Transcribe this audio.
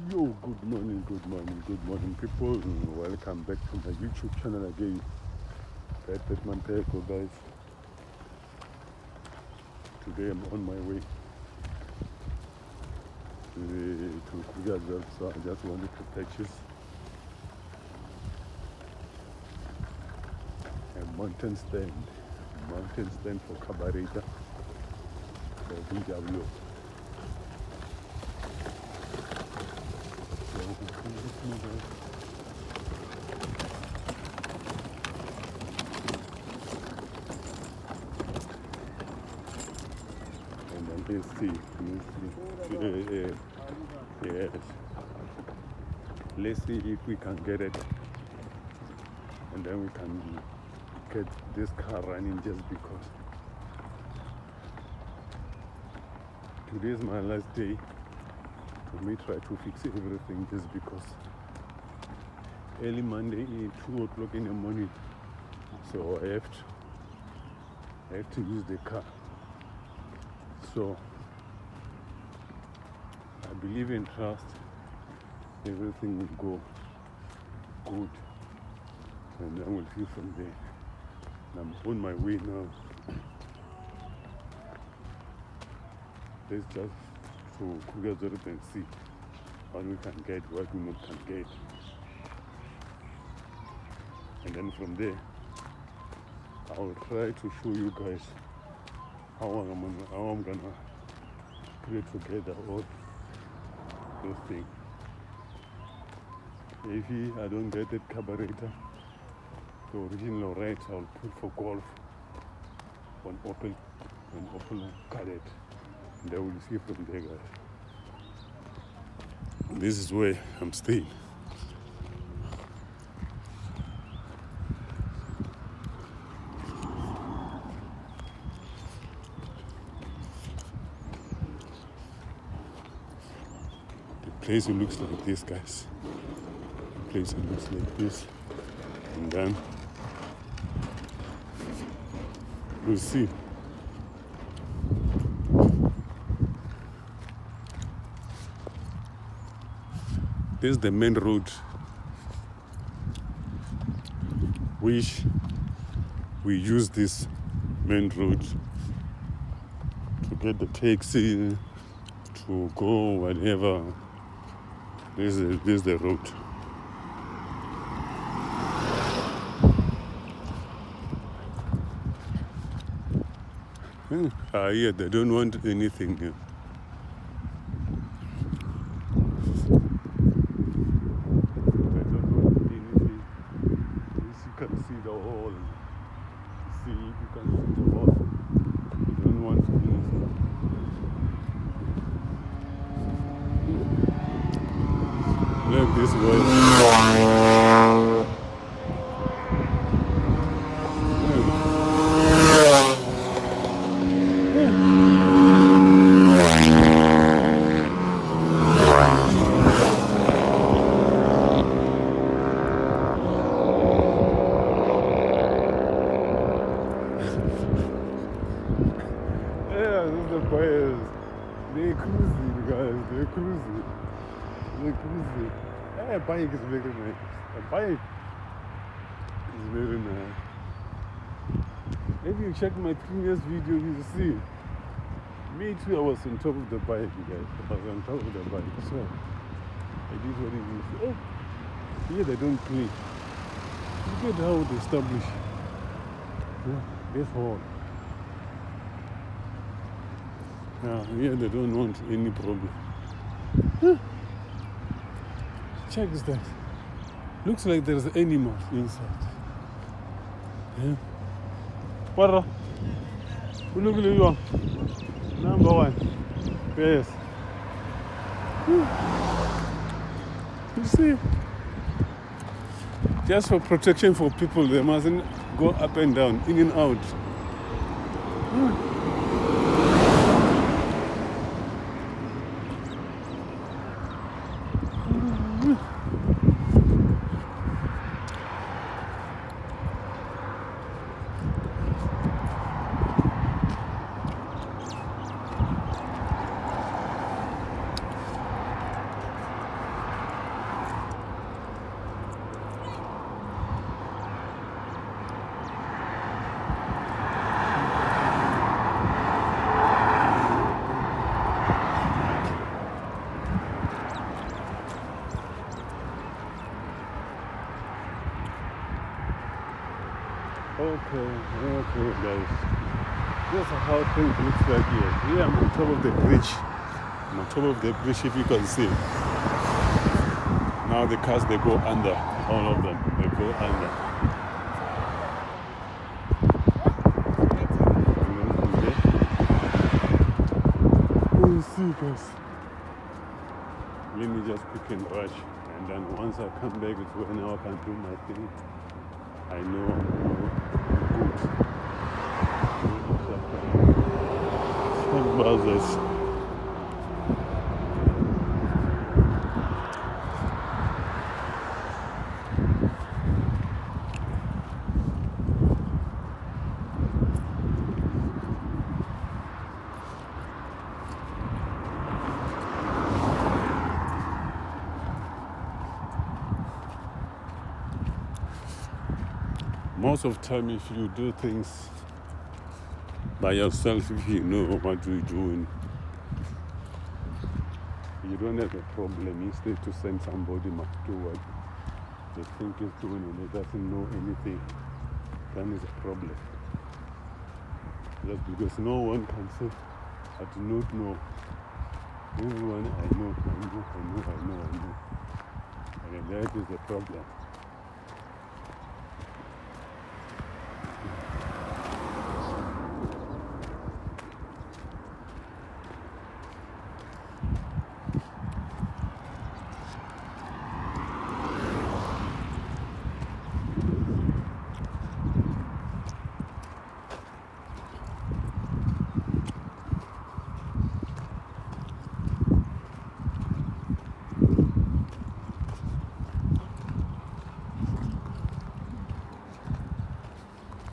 Yo, good morning, people. Welcome back to my YouTube channel again. That man Teko, guys. Today I'm on my way to Kruger, so I just wanted to purchase a mountain stand for carburetor for VW. And then let's see. Yes. Let's see if we can get it, and then we can get this car running just because today is my last day. Let me try to fix everything just because early Monday, 2 o'clock in the morning, so I have to use the car. So I believe in trust, everything will go good, and then we'll see from there. And I'm on my way now. Let's just to Kruger and see what we can get, what we not can get. And then from there, I will try to show you guys how I'm gonna put together all those things. If I don't get that carburetor, the original right I'll put for Golf on Opel Kadett. And then we'll see from there, guys. This is where I'm staying. The place looks like this, guys. The place looks like this. And then we'll see. This is the main road which we use this main road to get the taxi, to go whatever. This is the road. Yeah, they don't want anything here. They don't want anything. As you can see the wall. See, you can see the wall. They don't want anything. Look this way. Yeah, this is the players. They're cruising, guys. They're cruising. Hey, a bike is very nice. A bike is very nice. If you check my previous video, you'll see. Me too, I was on top of the bike, guys. I was on top of the bike. So, I did what it is. Oh, here they don't play. Look at how they establish this hall. Yeah, here they don't want any problem. Check that. Looks like there's animals inside. Yeah. What? Look at you. Number one. Yes. You see? Just for protection for people, they mustn't go up and down, in and out. Okay, guys. This is how things looks like here. Here I'm on top of the bridge. I'm on top of the bridge, if you can see. Now the cars, they go under. All of them, they go under. We'll see, guys. Let me just pick and rush. And then once I come back, it's when I can do my thing. I know I'm good. Buzzers. Most of the time, if you do things by yourself, if you know what you're doing, you don't have a problem. Instead to send somebody to do what they think is doing and they doesn't know anything, then it's a problem. Just because no one can say, I do not know. Everyone, I know. And that is a problem.